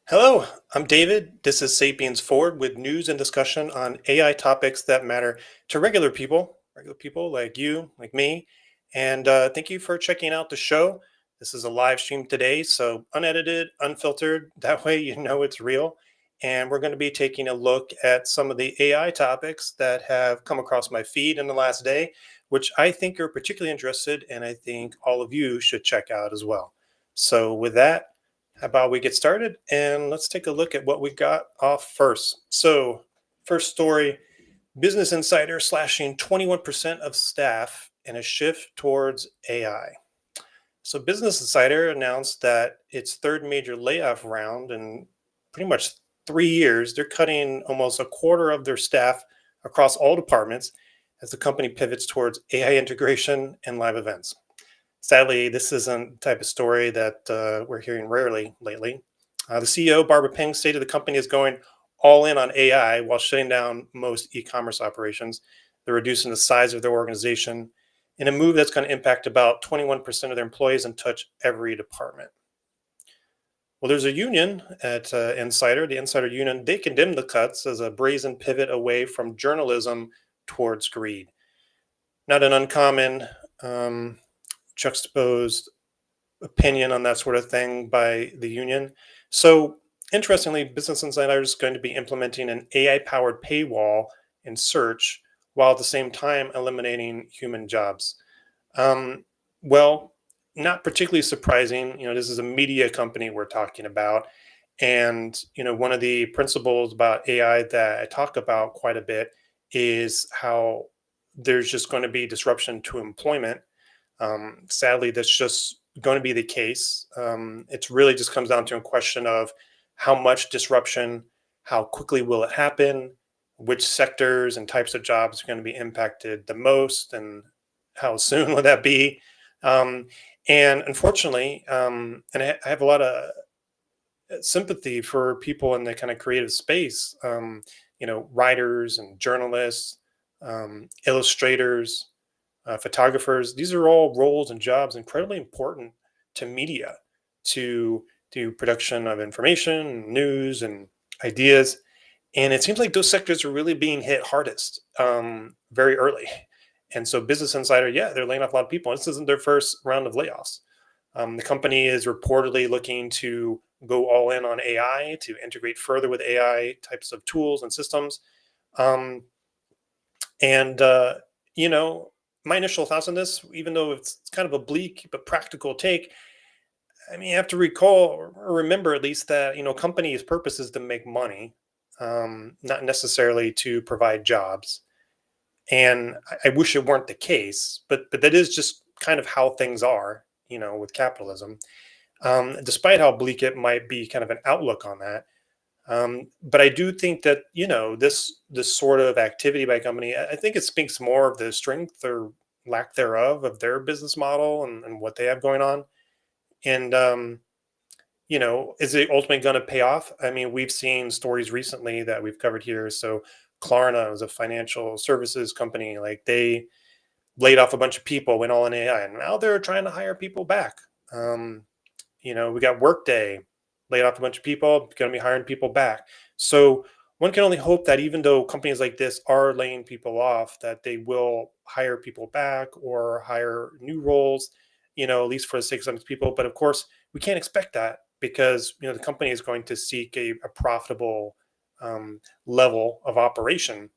Hello, I'm David. This is Sapiens Forward with news and discussion on AI topics that matter to regular people like you, like me. And thank you for checking out the show. This is a live stream today, so unedited, unfiltered. That way you know it's real. And we're going to be taking a look at some of the AI topics that have come across my feed in the last day, which I think are particularly interested, and I think all of you should check out as well. So, with that, how about we get started and let's take a look at what we got off first. So, first story, Business Insider slashing 21% of staff in a shift towards AI. So, Business Insider announced that its third major layoff round in pretty much 3 years, they're cutting almost a quarter of their staff across all departments as the company pivots towards AI integration and live events. Sadly, this isn't the type of story that we're hearing rarely lately. The CEO, Barbara Ping, stated the company is going all in on AI while shutting down most e commerce operations. They're reducing the size of their organization in a move that's going to impact about 21% of their employees and touch every department. Well, there's a union at Insider, the Insider Union. They condemn the cuts as a brazen pivot away from journalism towards greed. Not an uncommon juxtaposed opinion on that sort of thing by the union. So, interestingly, Business Insider is going to be implementing an AI powered paywall in search while at the same time eliminating human jobs. Um, well, not particularly surprising. This is a media company we're talking about. And, one of the principles about AI that I talk about quite a bit is how there's just going to be disruption to employment. Sadly, that's just going to be the case. It really just comes down to a question of how much disruption, how quickly will it happen, which sectors and types of jobs are going to be impacted the most, and how soon will that be? Um, and unfortunately, and I have a lot of sympathy for people in the kind of creative space, writers and journalists, illustrators, photographers. These are all roles and jobs incredibly important to media, to production of information, news, and ideas. And it seems like those sectors are really being hit hardest very early. And so, Business Insider, yeah, they're laying off a lot of people. This isn't their first round of layoffs. The company is reportedly looking to go all in on AI, to integrate further with AI types of tools and systems. Um, and you know, my initial thoughts on this, even though it's kind of a bleak but practical take, I mean, you have to recall or remember at least that companies' purpose is to make money, not necessarily to provide jobs. And I wish it weren't the case, but that is just kind of how things are, with capitalism. Despite how bleak it might be, kind of an outlook on that. But I do think that this sort of activity by a company, I think it speaks more of the strength or lack thereof of their business model and what they have going on. And is it ultimately going to pay off? I mean, we've seen stories recently that we've covered here. So Klarna is a financial services company. Like they laid off a bunch of people, went all in AI, and now they're trying to hire people back. Um, we got Workday, laid off a bunch of people, going to be hiring people back. So one can only hope that even though companies like this are laying people off, that they will hire people back or hire new roles, at least for the sake of some people. But of course, we can't expect that because the company is going to seek a profitable level of operation.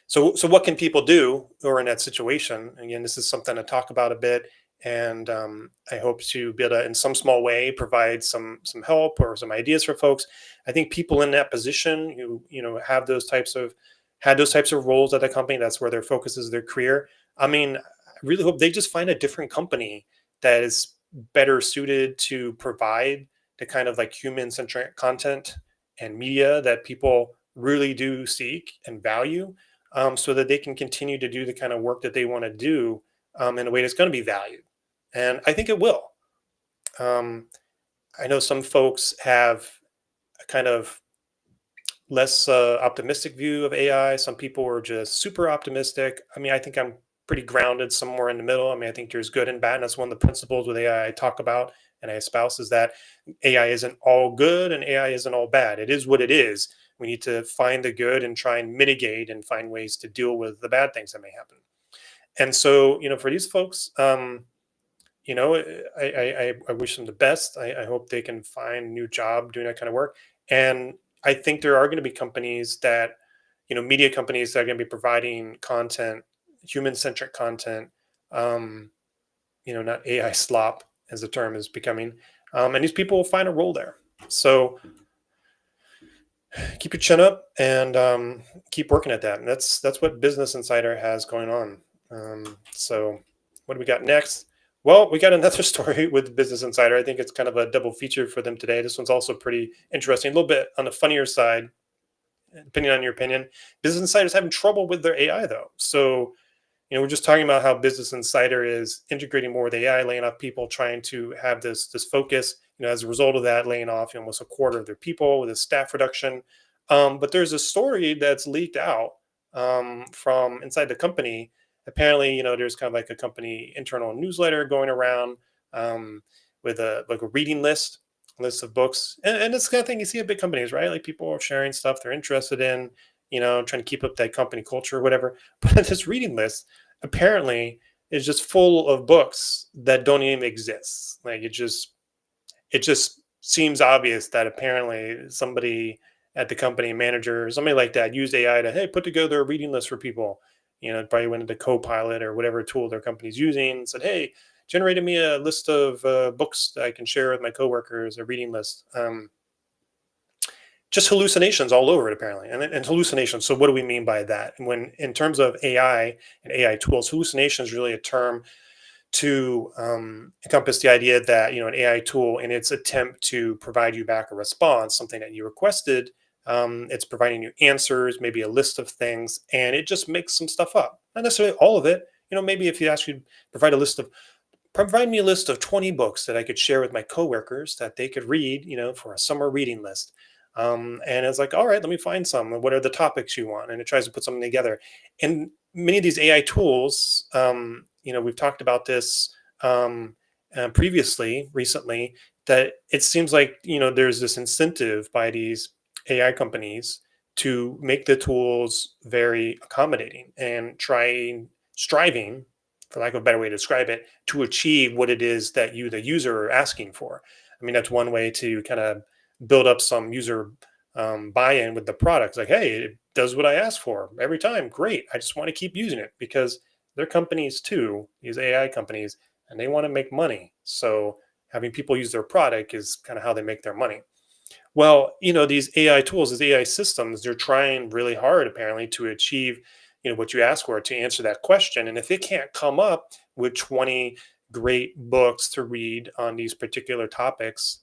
So what can people do who are in that situation? Again, this is something to talk about a bit, and I hope to be able to, in some small way, provide some help or some ideas for folks. I think people in that position who have those types of had those types of roles at a company, that's where their focus is their career. I mean, I really hope they just find a different company that is better suited to provide the kind of like human centric content and media that people really do seek and value, so that they can continue to do the kind of work that they want to do in a way that's going to be valued. And I think it will. Um, I know some folks have a kind of less optimistic view of AI. Some people are just super optimistic. I mean, I think I'm pretty grounded somewhere in the middle. I mean, I think there's good and bad. And that's one of the principles with AI I talk about and I espouse, is that AI isn't all good and AI isn't all bad. It is what it is. We need to find the good and try and mitigate and find ways to deal with the bad things that may happen. And so, for these folks, I wish them the best. I hope they can find a new job doing that kind of work. And I think there are going to be companies that, media companies that are going to be providing content, human centric content, um, not AI slop as the term is becoming. And these people will find a role there. So keep your chin up and keep working at that. And that's what Business Insider has going on. So what do we got next? Well, we got another story with Business Insider. I think it's kind of a double feature for them today. This one's also pretty interesting, a little bit on the funnier side, depending on your opinion. Business Insider is having trouble with their AI though. So we're just talking about how Business Insider is integrating more with AI, laying off people, trying to have this focus. As a result of that, laying off almost a quarter of their people with a staff reduction. But there's a story that's leaked out from inside the company. Apparently, there's kind of like a company internal newsletter going around with a reading list of books, and it's the kind of thing you see at big companies, right? Like people are sharing stuff they're interested in, trying to keep up that company culture or whatever. But this reading list apparently is just full of books that don't even exist. Like it just seems obvious that apparently somebody at the company, manager, somebody like that, used AI to, hey, put together a reading list for people. Probably went into Copilot or whatever tool their company's using and said, hey, generated me a list of books that I can share with my coworkers, a reading list. Just hallucinations all over it apparently, and hallucinations. So what do we mean by that? When in terms of AI and AI tools, hallucination is really a term to encompass the idea that an AI tool, in its attempt to provide you back a response, something that you requested, it's providing you answers, maybe a list of things, and it just makes some stuff up. Not necessarily all of it. Maybe if you ask you to provide me a list of 20 books that I could share with my coworkers that they could read, for a summer reading list. And it's like, all right, let me find some. What are the topics you want? And it tries to put something together. And many of these AI tools, we've talked about this previously, recently, that it seems like, there's this incentive by these AI companies to make the tools very accommodating and striving, for lack of a better way to describe it, to achieve what it is that you, the user, are asking for. I mean, that's one way to kind of build up some user buy-in with the product. It's like, hey, it does what I asked for every time. Great. I just want to keep using it because they're companies too, these AI companies, and they want to make money. So having people use their product is kind of how they make their money. Well, these AI tools, these AI systems, they're trying really hard apparently to achieve, what you ask for, to answer that question. And if it can't come up with 20 great books to read on these particular topics,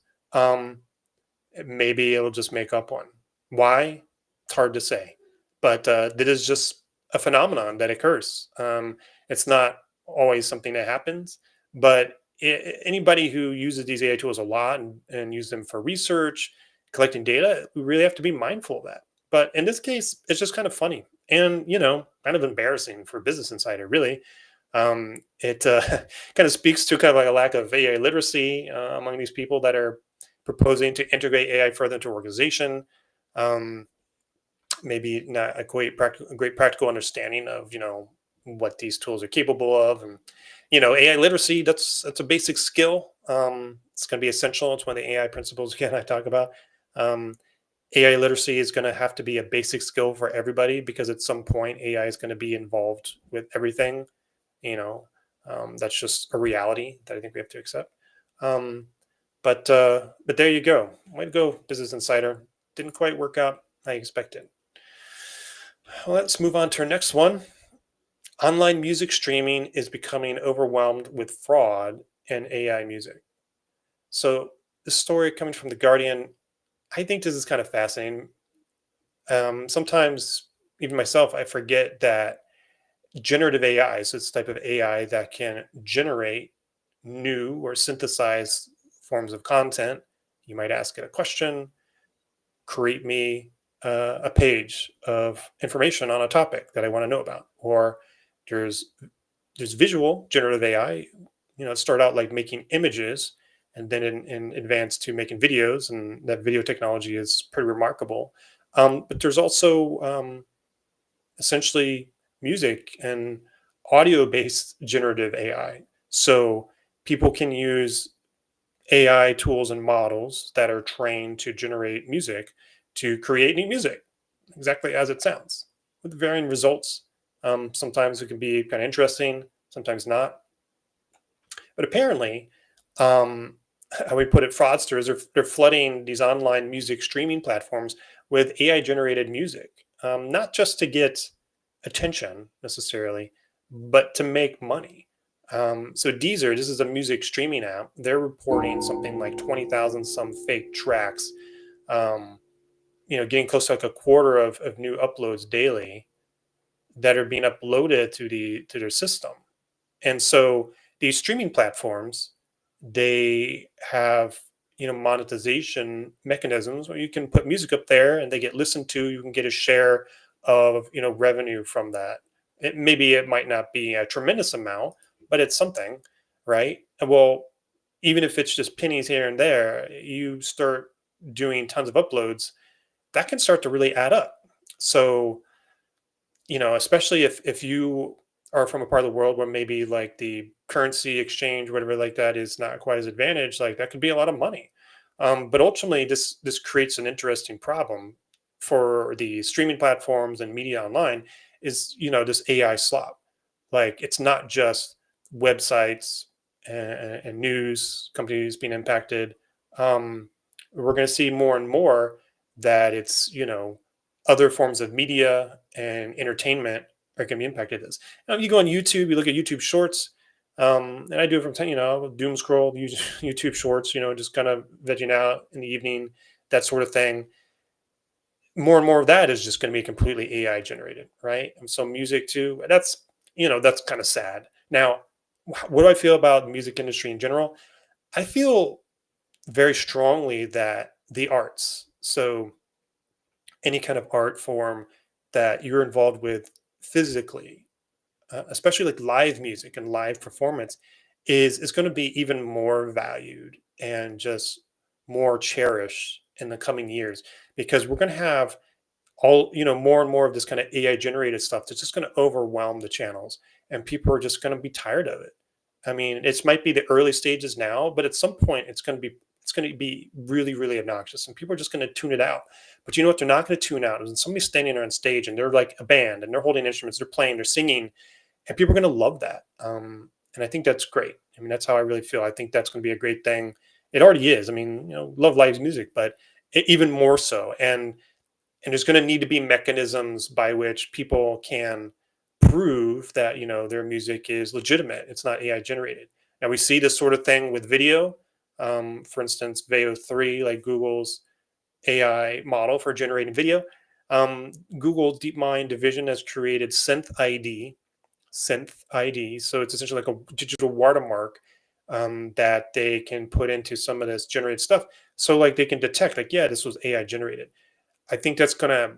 maybe it'll just make up one. Why? It's hard to say. But that is just a phenomenon that occurs. It's not always something that happens, but anybody who uses these AI tools a lot and use them for research, collecting data, we really have to be mindful of that. But in this case, it's just kind of funny and, kind of embarrassing for Business Insider, really. It kind of speaks to kind of like a lack of AI literacy among these people that are proposing to integrate AI further into organization. Um, Maybe not a great practical understanding of what these tools are capable of, and AI literacy. That's a basic skill. It's going to be essential. It's one of the AI principles again I talk about. Um, AI literacy is going to have to be a basic skill for everybody because at some point AI is going to be involved with everything. You know, that's just a reality that I think we have to accept. Um, but there you go. Way to go, Business Insider. Didn't quite work out I expected. Well, let's move on to our next one. Online music streaming is becoming overwhelmed with fraud and AI music. So this story coming from the Guardian, I think this is kind of fascinating. Sometimes even myself, I forget that generative AI, so it's a type of AI that can generate new or synthesize forms of content. You might ask it a question, create me a page of information on a topic that I want to know about. Or there's visual generative AI. Start out like making images, and then in advanced to making videos, and that video technology is pretty remarkable. But there's also essentially music and audio based generative AI. So people can use AI tools and models that are trained to generate music to create new music, exactly as it sounds, with varying results. Sometimes it can be kind of interesting, sometimes not. But apparently, um, how we put it, fraudsters they're flooding these online music streaming platforms with AI generated music, not just to get attention necessarily, but to make money. So Deezer, this is a music streaming app. They're reporting something like 20,000 some fake tracks. Um, getting close to like a quarter of new uploads daily that are being uploaded to their system. And so these streaming platforms, they have monetization mechanisms where you can put music up there and they get listened to. You can get a share of revenue from that. Maybe it might not be a tremendous amount, but it's something, right? And well, even if it's just pennies here and there, you start doing tons of uploads, that can start to really add up. So especially if you are from a part of the world where maybe like the currency exchange, whatever like that, is not quite as advantaged, like that could be a lot of money. But ultimately, this creates an interesting problem for the streaming platforms and media online. Is this AI slop? Like it's not just websites and news companies being impacted. We're going to see more and more that it's other forms of media and entertainment are going to be impacted. As you go on YouTube, you look at YouTube Shorts, and I do it from time, doom scroll YouTube Shorts, just kind of vegging out in the evening, that sort of thing. More and more of that is just going to be completely AI generated, right? And so music too. That's kind of sad. Now, what do I feel about the music industry in general? I feel very strongly that the arts, so any kind of art form that you're involved with physically, especially like live music and live performance, is going to be even more valued and just more cherished in the coming years, because we're going to have all more and more of this kind of AI generated stuff that's just going to overwhelm the channels, and people are just going to be tired of it. I mean, it might be the early stages now, but at some point it's going to be really really obnoxious, and people are just going to tune it out. But you know what? They're not going to tune out. When somebody's standing there on stage and they're like a band and they're holding instruments, they're playing, they're singing, and people are going to love that. And I think that's great. I mean, that's how I really feel. I think that's going to be a great thing. It already is. I mean, love live music, but even more so. And there's going to need to be mechanisms by which people can prove that their music is legitimate, it's not AI generated. Now we see this sort of thing with video. For instance, Veo 3, like Google's AI model for generating video. Google DeepMind division has created synth id, so it's essentially like a digital watermark, that they can put into some of this generated stuff, so like they can detect, like, yeah, this was AI generated. I think that's going to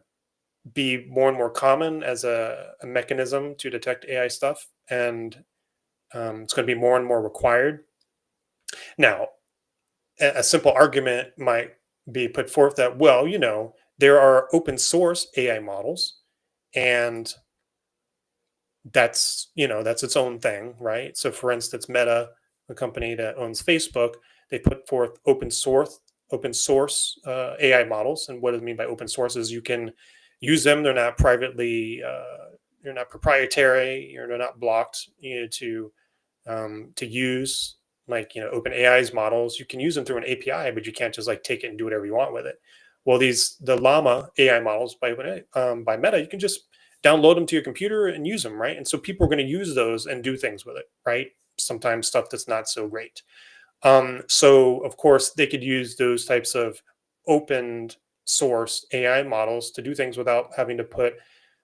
be more and more common as a mechanism to detect AI stuff, and it's going to be more and more required. Now, a simple argument might be put forth that, well, there are open source AI models, and that's its own thing, right? So, for instance, Meta, the company that owns Facebook, they put forth open source AI models. And what does it mean by open source is you can use them. They're not they're not proprietary, or they're not blocked, to use, like open AI's models. You can use them through an API, but you can't just like take it and do whatever you want with it. Well, the Llama AI models by Meta, you can just download them to your computer and use them, right? And so people are going to use those and do things with it, right? Sometimes stuff that's not so great. So of course they could use those types of open source AI models to do things without having to put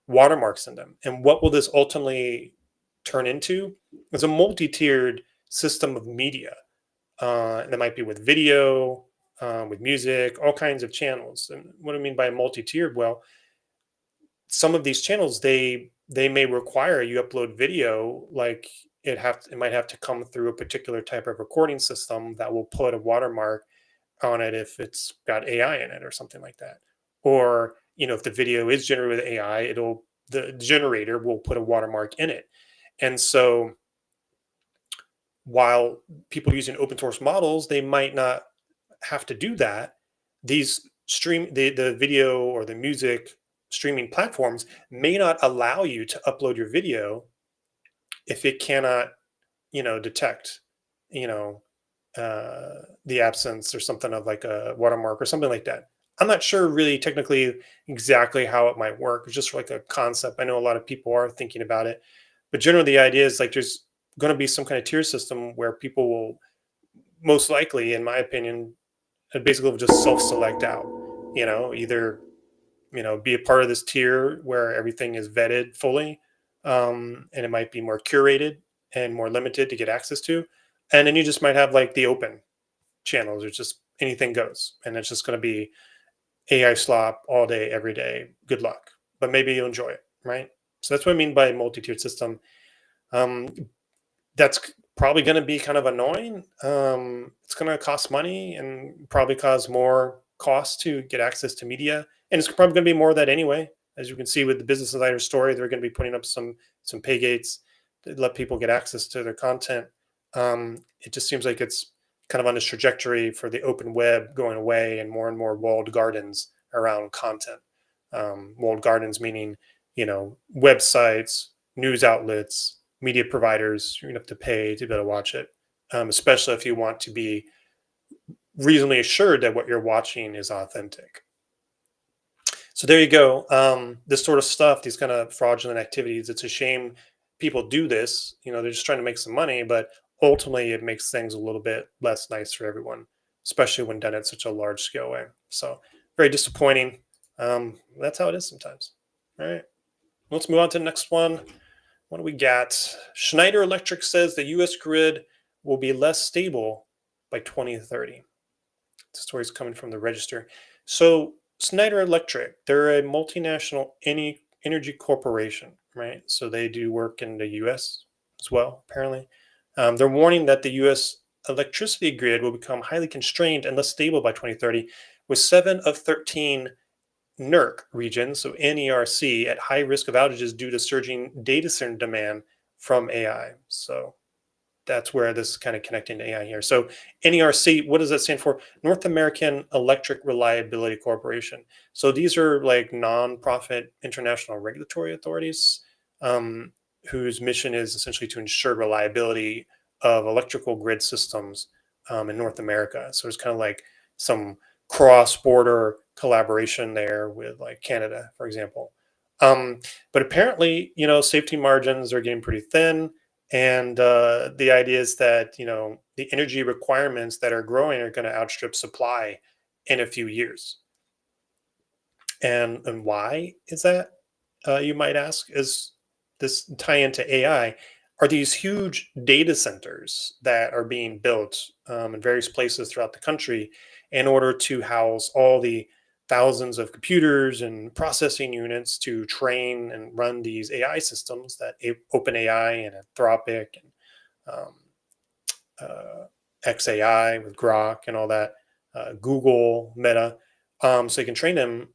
watermarks in them. And what will this ultimately turn into? Is a multi-tiered system of media. That might be with video, with music, all kinds of channels. And what I mean by multi-tiered, well, some of these channels, they may require you upload video like it might have to come through a particular type of recording system that will put a watermark on it if it's got AI in it or something like that. Or, if the video is generated with AI, the generator will put a watermark in it. And so while people using open source models, they might not have to do that. The video or the music streaming platforms may not allow you to upload your video if it cannot, detect, you know, the absence or something of like a watermark or something like that. I'm not sure really technically exactly how it might work. It's just like a concept. I know a lot of people are thinking about it, but generally the idea is like there's going to be some kind of tier system where people will most likely, in my opinion, basically will just self-select out. Either be a part of this tier where everything is vetted fully, and it might be more curated and more limited to get access to, and then you just might have like the open channels, or just anything goes, and it's just going to be AI slop all day, every day. Good luck, but maybe you'll enjoy it, right? So that's what I mean by multi-tiered system. Um, that's probably going to be kind of annoying. It's going to cost money and probably cause more cost to get access to media, and it's probably going to be more of that anyway. As you can see with the Business Insider story, they're going to be putting up some pay gates to let people get access to their content. It just seems like it's kind of on this trajectory for the open web going away, and more walled gardens around content. Walled gardens meaning, websites, news outlets, media providers. You're gonna have to pay to be able to watch it, especially if you want to be reasonably assured that what you're watching is authentic. So there you go. This sort of stuff, these kind of fraudulent activities. It's a shame people do this. They're just trying to make some money, but ultimately it makes things a little bit less nice for everyone, especially when done at such a large scale way. So very disappointing. That's how it is sometimes. All right. Let's move on to the next one. What do we got? Schneider Electric says the US grid will be less stable by 2030. The story's coming from the Register. So, Schneider Electric, they're a multinational energy corporation, right? So, they do work in the US as well, apparently. They're warning that the US electricity grid will become highly constrained and less stable by 2030, with 7 of 13 NERC regions, so NERC, at high risk of outages due to surging data center demand from AI. So that's where this is kind of connecting to AI here. So NERC, what does that stand for? North American Electric Reliability Corporation. So these are like nonprofit international regulatory authorities, whose mission is essentially to ensure reliability of electrical grid systems, in North America. So it's kind of like some cross-border collaboration there with like Canada, for example. But apparently, safety margins are getting pretty thin, and the idea is that the energy requirements that are growing are going to outstrip supply in a few years. And why is that? You might ask. Is this tie into AI? Are these huge data centers that are being built, in various places throughout the country in order to house all the thousands of computers and processing units to train and run these AI systems that OpenAI and Anthropic and um, uh, XAI with Grok and all that, Google, Meta, so you can train them.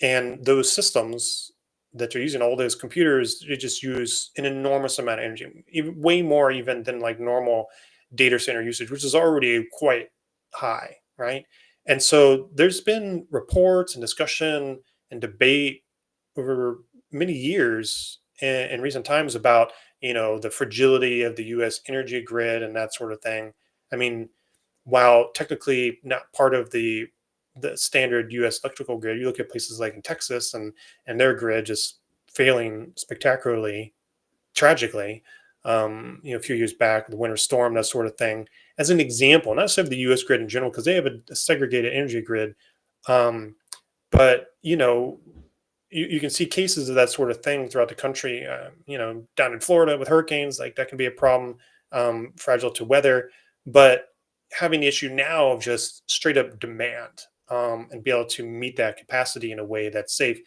And those systems that you're using, all those computers, they just use an enormous amount of energy, even, way more even than like normal data center usage, which is already quite high, right? And so there's been reports and discussion and debate over many years in recent times about the fragility of the U.S. energy grid and that sort of thing. I mean, while technically not part of the standard U.S. electrical grid, you look at places like in Texas, and their grid just failing spectacularly, tragically. A few years back, the winter storm, that sort of thing, as an example, not necessarily the U.S. grid in general, because they have a segregated energy grid. Um, but you can see cases of that sort of thing throughout the country. Down in Florida with hurricanes, like that can be a problem, fragile to weather. But having the issue now of just straight up demand, and be able to meet that capacity in a way that's safe.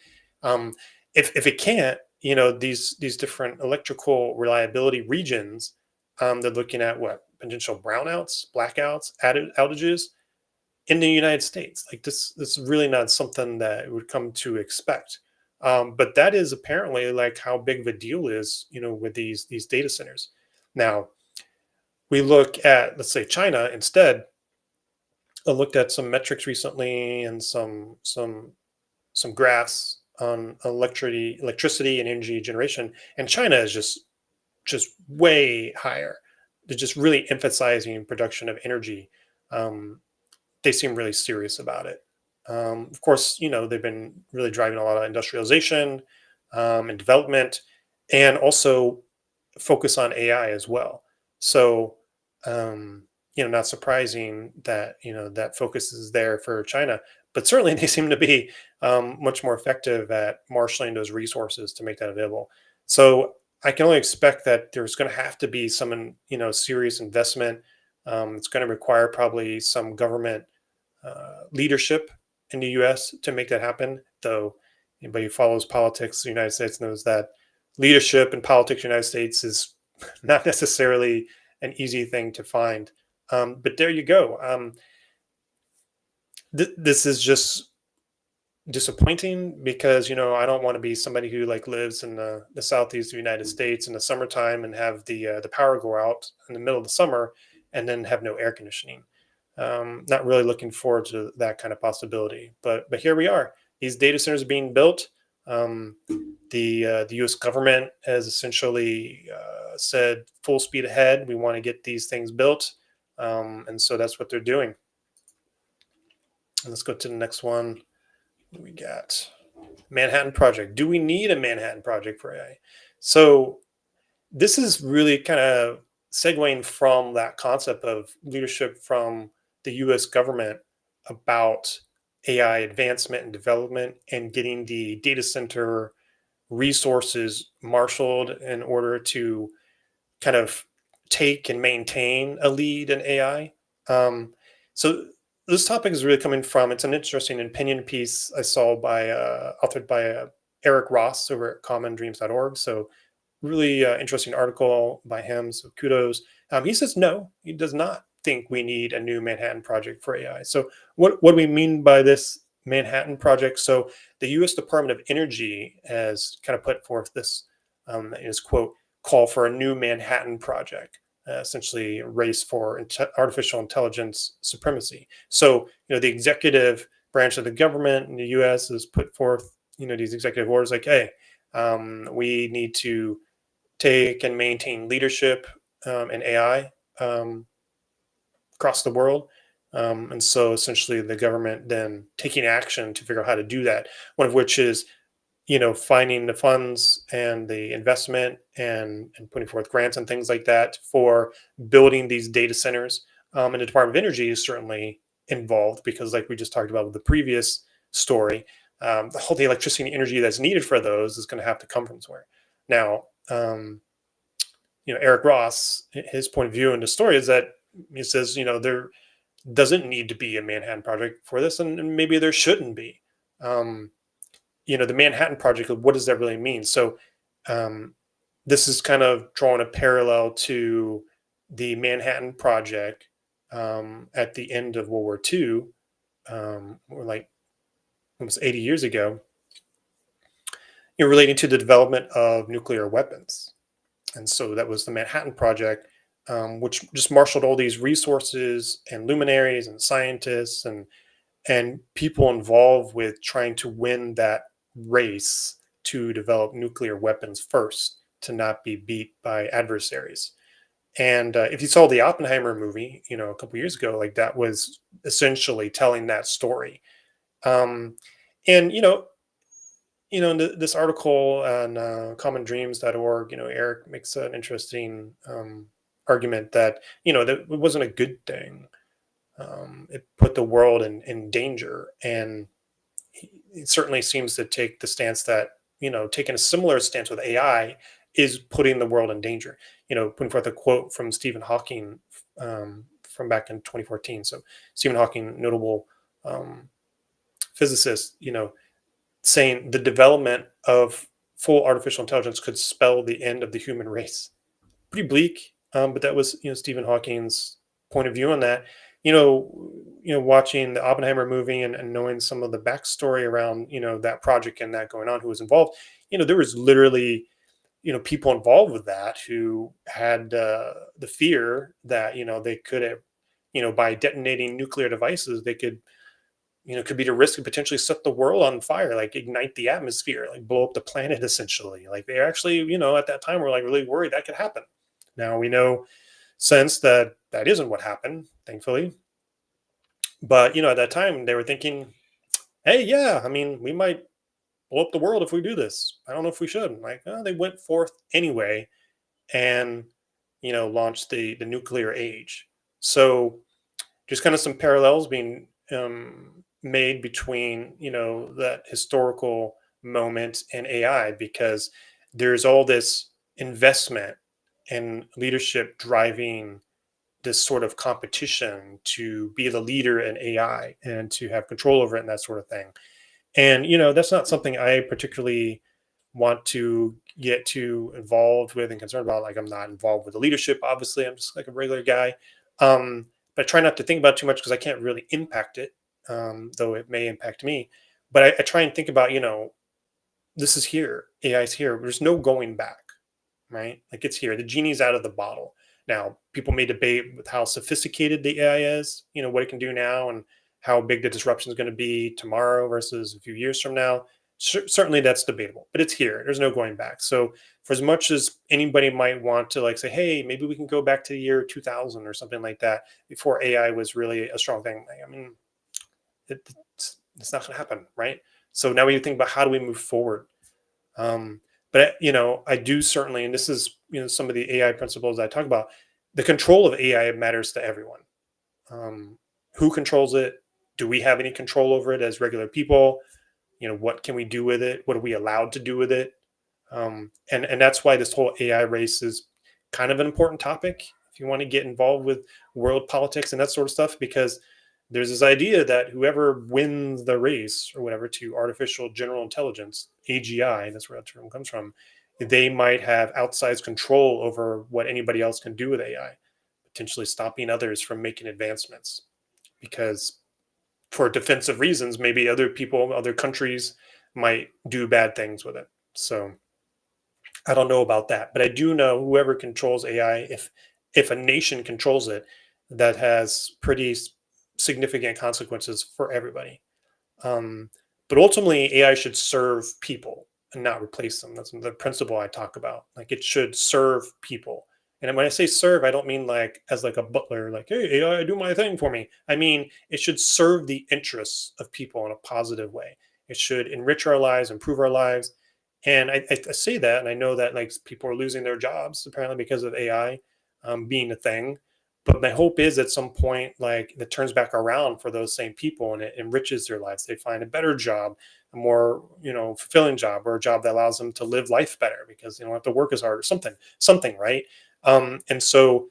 If it can't, these different electrical reliability regions, They're looking at what potential brownouts, blackouts, outages in the United States. Like this is really not something that we would come to expect. But that is apparently like how big of a deal is, with these data centers. Now we look at, let's say, China instead. I looked at some metrics recently and some graphs on electricity and energy generation, and China is just way higher. They're just really emphasizing production of energy. Um, they seem really serious about it. Of course, they've been really driving a lot of industrialization and development, and also focus on AI as well. So, not surprising that that focus is there for China, but certainly they seem to be much more effective at marshaling those resources to make that available. So I can only expect that there's going to have to be some, serious investment. It's going to require probably some government leadership in the U.S. to make that happen. Though anybody who follows politics in the United States knows that leadership in politics in the United States is not necessarily an easy thing to find. But there you go. This is just disappointing because I don't want to be somebody who like lives in the southeast of the United States in the summertime and have the power go out in the middle of the summer and then have no air conditioning. Not really looking forward to that kind of possibility, but here we are. These data centers are being built. Um, the U.S. government has essentially said full speed ahead. We want to get these things built, and so that's what they're doing. And let's go to the next one. We got Manhattan Project. Do we need a Manhattan Project for AI? So this is really kind of segueing from that concept of leadership from the U.S. government about AI advancement and development and getting the data center resources marshaled in order to kind of take and maintain a lead in AI. So this topic is really coming from, it's an interesting opinion piece I saw authored by Eric Ross over at commondreams.org. So really interesting article by him. So kudos. He says no, he does not think we need a new Manhattan Project for AI. So what do we mean by this Manhattan Project? So the U.S. Department of Energy has kind of put forth this is quote call for a new Manhattan Project, essentially a race for artificial intelligence supremacy. So the executive branch of the government in the U.S. has put forth these executive orders like, hey, we need to take and maintain leadership in AI across the world. And so essentially the government then taking action to figure out how to do that, one of which is, finding the funds and the investment and putting forth grants and things like that for building these data centers. And the Department of Energy is certainly involved because like we just talked about with the previous story, the electricity and energy that's needed for those is going to have to come from somewhere. Now, Eric Ross, his point of view in the story is that he says, there doesn't need to be a Manhattan Project for this, and maybe there shouldn't be. The Manhattan Project, what does that really mean? So, this is kind of drawing a parallel to the Manhattan Project at the end of World War II, or like almost 80 years ago, relating to the development of nuclear weapons. And so that was the Manhattan Project, which just marshaled all these resources and luminaries and scientists and people involved with trying to win that race to develop nuclear weapons first, to not be beat by adversaries. And if you saw the Oppenheimer movie, a couple years ago, like that was essentially telling that story. And in this article on commondreams.org, Eric makes an interesting argument that, that it wasn't a good thing. It put the world in danger. And it certainly seems to take the stance that, taking a similar stance with AI is putting the world in danger. Putting forth a quote from Stephen Hawking from back in 2014. So Stephen Hawking, notable physicist, saying the development of full artificial intelligence could spell the end of the human race. Pretty bleak, but that was Stephen Hawking's point of view on that. Watching the Oppenheimer movie and knowing some of the backstory around that project and that going on, who was involved. There was literally people involved with that who had the fear that they could have, by detonating nuclear devices, they could could be the risk of potentially set the world on fire, like ignite the atmosphere, like blow up the planet essentially. Like they actually, at that time were like really worried that could happen. Now we know since that that isn't what happened, thankfully. But at that time they were thinking, hey, yeah, I mean, we might blow up the world if we do this. I don't know if we should. Like, they went forth anyway and launched the nuclear age. So just kind of some parallels being made between that historical moment and AI, because there's all this investment and leadership driving this sort of competition to be the leader in AI and to have control over it and that sort of thing. And that's not something I particularly want to get too involved with and concerned about. Like, I'm not involved with the leadership, obviously. I'm just like a regular guy. But I try not to think about it too much because I can't really impact it, though it may impact me. But I try and think about, this is here. AI is here. There's no going back, right? Like, it's here. The genie's out of the bottle. Now, people may debate with how sophisticated the AI is, what it can do now, and how big the disruption is going to be tomorrow versus a few years from now. Certainly that's debatable, but it's here. There's no going back. So, for as much as anybody might want to like say, hey, maybe we can go back to the year 2000 or something like that, before AI was really a strong thing. I mean, it's not going to happen, right? So now we think about how do we move forward. But I do certainly, and this is some of the AI principles I talk about. The control of AI matters to everyone. Who controls it? Do we have any control over it as regular people? What can we do with it? What are we allowed to do with it? And that's why this whole AI race is kind of an important topic if you want to get involved with world politics and that sort of stuff, because there's this idea that whoever wins the race or whatever to artificial general intelligence, AGI, that's where that term comes from, they might have outsized control over what anybody else can do with AI, potentially stopping others from making advancements. Because for defensive reasons, maybe other people, other countries might do bad things with it. So I don't know about that, but I do know whoever controls AI, if a nation controls it, that has pretty significant consequences for everybody. Um, but ultimately, AI should serve people and not replace them. That's the principle I talk about. Like, it should serve people. And when I say serve, I don't mean like as like a butler, like, hey, AI, do my thing for me. I mean, it should serve the interests of people in a positive way. It should enrich our lives, improve our lives. And I say that, and I know that like people are losing their jobs apparently because of AI being a thing. But my hope is at some point, like, it turns back around for those same people and it enriches their lives. They find a better job, a more, fulfilling job, or a job that allows them to live life better because they don't have to work as hard or something, right? And so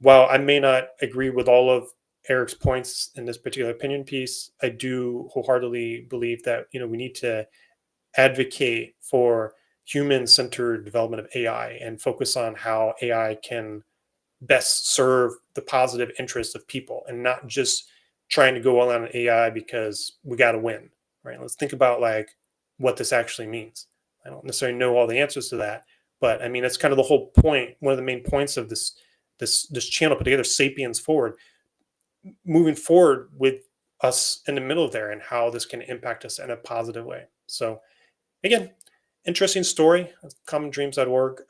while I may not agree with all of Eric's points in this particular opinion piece, I do wholeheartedly believe that, we need to advocate for human-centered development of AI and focus on how AI can best serve the positive interests of people and not just trying to go all on AI because we got to win, right? Let's think about like what this actually means. I don't necessarily know all the answers to that, but I mean, that's kind of the whole point. One of the main points of this channel put together, Sapiens Forward, moving forward with us in the middle there and how this can impact us in a positive way. So again, interesting story. Commondreams.org.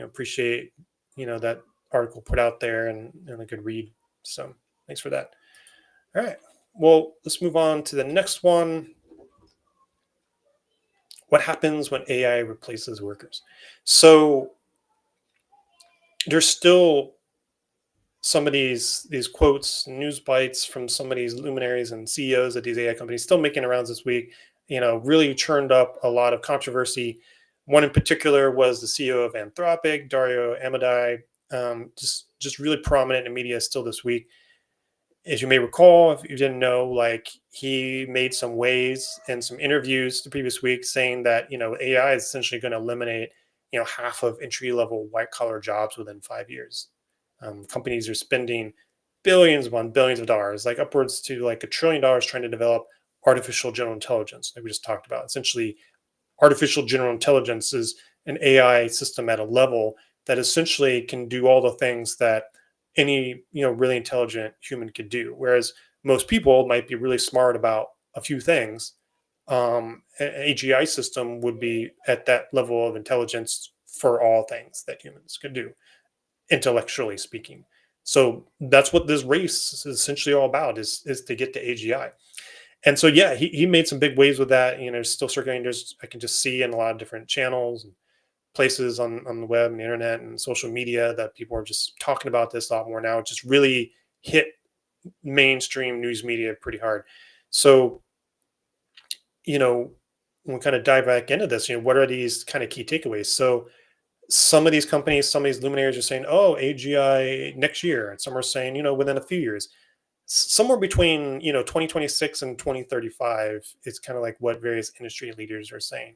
Appreciate that article put out there and a good read. So thanks for that. All right. Well, let's move on to the next one. What happens when AI replaces workers? So there's still some of these quotes, news bites from some of these luminaries and CEOs of these AI companies still making rounds this week. Really churned up a lot of controversy. One in particular was the CEO of Anthropic, Dario Amodei, just really prominent in media still this week. As you may recall, if you didn't know, like, he made some waves and some interviews the previous week saying that AI is essentially going to eliminate half of entry level white collar jobs within 5 years. Companies are spending billions upon billions of dollars, like upwards to like $1 trillion, trying to develop artificial general intelligence, like we just talked about. Essentially, artificial general intelligence is an AI system at a level that essentially can do all the things that any really intelligent human could do. Whereas most people might be really smart about a few things. An AGI system would be at that level of intelligence for all things that humans could do, intellectually speaking. So that's what this race is essentially all about, is to get to AGI. And so yeah, he made some big waves with that. Still circulating. I can just see in a lot of different channels and places on the web and the internet and social media that people are just talking about this a lot more now. It just really hit mainstream news media pretty hard. So, you know, when we kind of dive back into this, what are these kind of key takeaways? So some of these companies, some of these luminaries are saying, oh, AGI next year. And some are saying, within a few years. Somewhere between, 2026 and 2035 is kind of like what various industry leaders are saying.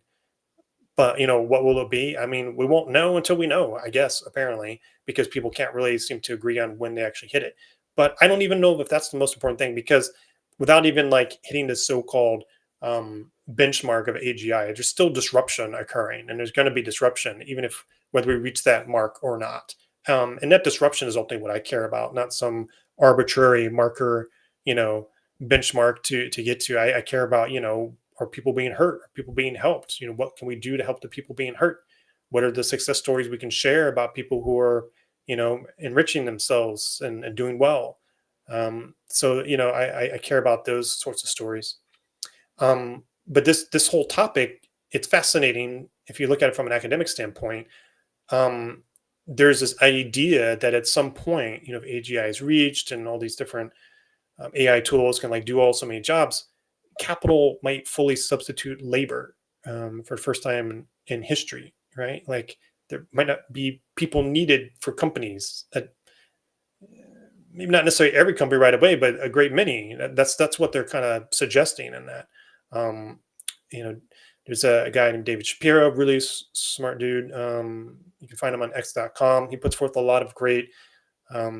But, what will it be? I mean, we won't know until we know, I guess, apparently, because people can't really seem to agree on when they actually hit it. But I don't even know if that's the most important thing, because without even like hitting the so-called benchmark of AGI, there's still disruption occurring, and there's going to be disruption, even if whether we reach that mark or not. And that disruption is ultimately what I care about, not some arbitrary marker, you know, benchmark to get to. I care about, are people being hurt? Are people being helped? What can we do to help the people being hurt? What are the success stories we can share about people who are, enriching themselves and doing well? So, I care about those sorts of stories. But this whole topic, it's fascinating if you look at it from an academic standpoint. Um, there's this idea that at some point, if AGI is reached and all these different AI tools can like do all so many jobs, capital might fully substitute labor for the first time in history, right? Like there might not be people needed for companies. Maybe not necessarily every company right away, but a great many. That's what they're kind of suggesting in that. Um, you know, there's a guy named David Shapiro, really smart dude. You can find him on X.com. He puts forth a lot of great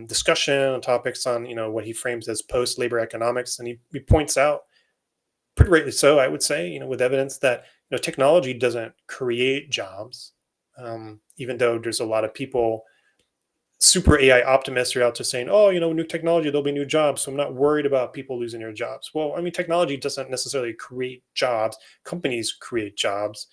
discussion on topics on what he frames as post labor economics, and he points out, pretty rightly so, I would say, with evidence that technology doesn't create jobs, even though there's a lot of people, super AI optimists, are out there saying, oh, new technology, there'll be new jobs, so I'm not worried about people losing their jobs. Well, I mean, technology doesn't necessarily create jobs. Companies create jobs,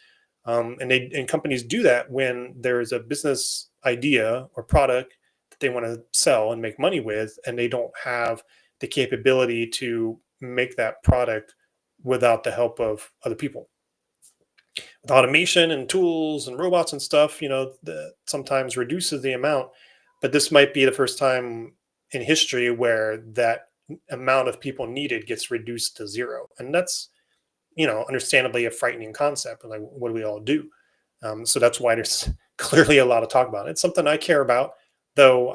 and companies do that when there is a business idea or product that they want to sell and make money with, and they don't have the capability to make that product without the help of other people. With automation and tools and robots and stuff, that sometimes reduces the amount, but this might be the first time in history where that amount of people needed gets reduced to zero. And that's, understandably a frightening concept. Like, what do we all do? So that's why there's clearly a lot of talk about it. It's something I care about, though.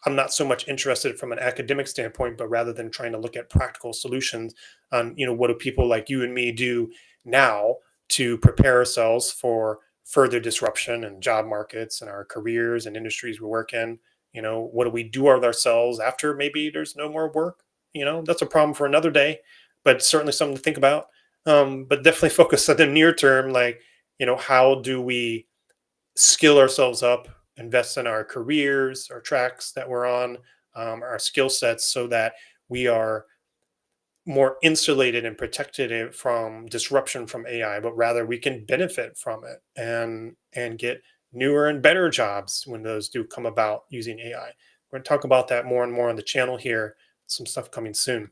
I'm not so much interested from an academic standpoint, but rather than trying to look at practical solutions on, what do people like you and me do now to prepare ourselves for further disruption in job markets and our careers and industries we work in. What do we do with ourselves after maybe there's no more work? That's a problem for another day, but certainly something to think about. But definitely focus on the near term, like, how do we skill ourselves up, invest in our careers, our tracks that we're on, our skill sets, so that we are more insulated and protected from disruption from AI, but rather we can benefit from it and get newer and better jobs when those do come about using AI. We're going to talk about that more and more on the channel here. Some stuff coming soon.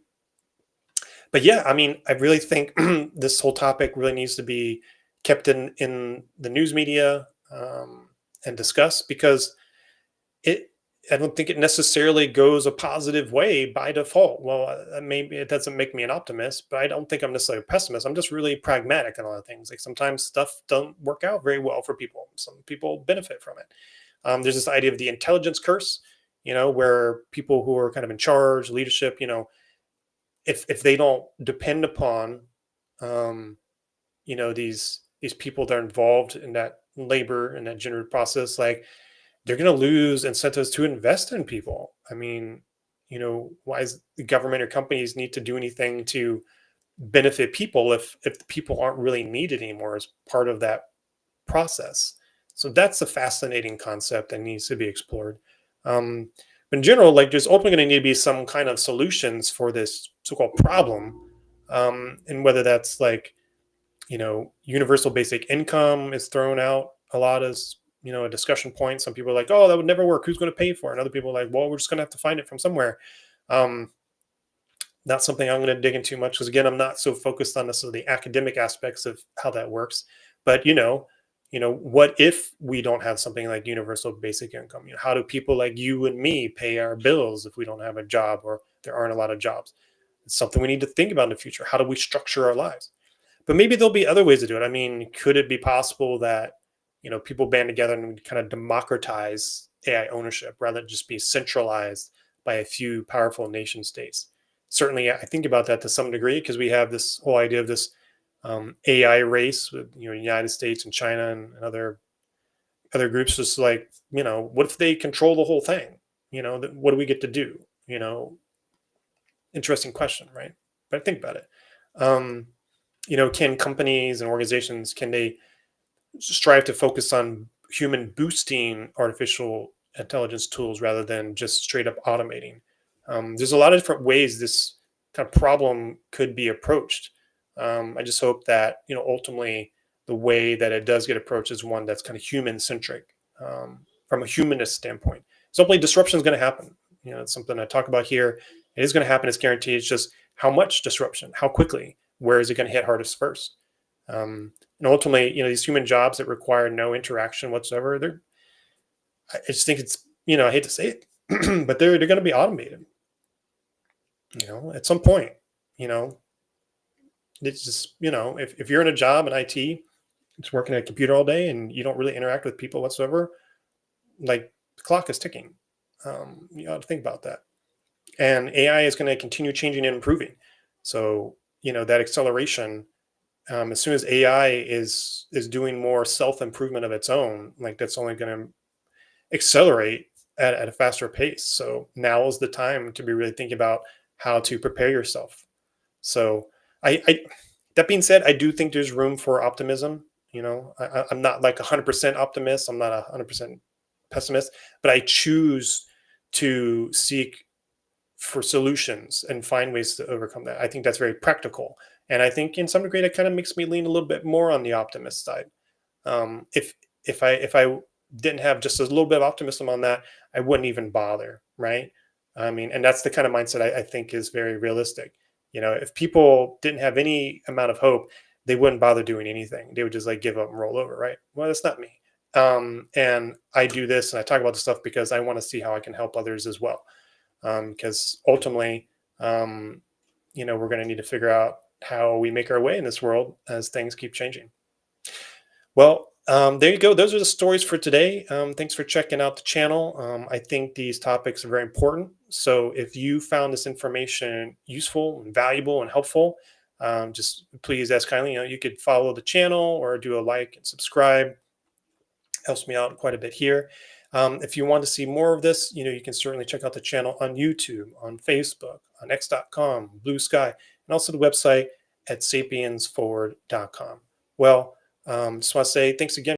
But yeah, I mean, I really think this whole topic really needs to be kept in the news media, and discussed, because it I don't think it necessarily goes a positive way by default. Well, maybe it doesn't make me an optimist, but I don't think I'm necessarily a pessimist. I'm just really pragmatic in a lot of things. Like sometimes stuff don't work out very well for people. Some people benefit from it. There's this idea of the intelligence curse, where people who are kind of in charge, leadership, if they don't depend upon, these people that are involved in that labor and that generative process, like they're going to lose incentives to invest in people. I mean, why is the government or companies need to do anything to benefit people if the people aren't really needed anymore as part of that process? So that's a fascinating concept that needs to be explored. Um, but in general, like there's ultimately going to need to be some kind of solutions for this so-called problem, and whether that's like universal basic income is thrown out a lot as a discussion point. Some people are like, oh, that would never work. Who's going to pay for it? And other people are like, well, we're just going to have to find it from somewhere. Um, not something I'm going to dig into much because again, I'm not so focused on necessarily the academic aspects of how that works. But what if we don't have something like universal basic income? How do people like you and me pay our bills if we don't have a job or there aren't a lot of jobs? It's something we need to think about in the future. How do we structure our lives? But maybe there'll be other ways to do it. I mean, could it be possible that people band together and kind of democratize AI ownership rather than just be centralized by a few powerful nation states? Certainly, I think about that to some degree because we have this whole idea of this AI race with United States and China and other groups. Just like what if they control the whole thing? What do we get to do? Interesting question, right? But think about it. Um, can companies and organizations can they strive to focus on human boosting artificial intelligence tools rather than just straight up automating? There's a lot of different ways this kind of problem could be approached. I just hope that ultimately the way that it does get approached is one that's kind of human centric, from a humanist standpoint. So hopefully disruption is going to happen. It's something I talk about here. It is going to happen. It's guaranteed. It's just how much disruption, how quickly, where is it going to hit hardest first? And ultimately, these human jobs that require no interaction whatsoever, I just think it's, I hate to say it, but they're going to be automated, at some point. You know, it's just, if you're in a job in IT, it's working at a computer all day and you don't really interact with people whatsoever, like the clock is ticking. You ought to think about that. And AI is going to continue changing and improving. So, that acceleration, as soon as AI is doing more self improvement of its own, like that's only going to accelerate at a faster pace. So now is the time to be really thinking about how to prepare yourself. So I that being said, I do think there's room for optimism. I'm not like 100% optimist. I'm not 100% pessimist, but I choose to seek for solutions and find ways to overcome that. I think that's very practical. And I think in some degree that kind of makes me lean a little bit more on the optimist side. If I didn't have just a little bit of optimism on that, I wouldn't even bother, right? I mean, and that's the kind of mindset I think is very realistic. If people didn't have any amount of hope, they wouldn't bother doing anything. They would just like give up and roll over, right? Well, that's not me. And I do this and I talk about this stuff because I want to see how I can help others as well. Because ultimately, we're going to need to figure out how we make our way in this world as things keep changing. Well, there you go. Those are the stories for today. Thanks for checking out the channel. I think these topics are very important. So if you found this information useful and valuable and helpful, just please ask kindly, you could follow the channel or do a like and subscribe. Helps me out quite a bit here. If you want to see more of this, you can certainly check out the channel on YouTube, on Facebook, on x.com, Blue Sky, and also the website at sapiensforward.com. Well, just want to say thanks again.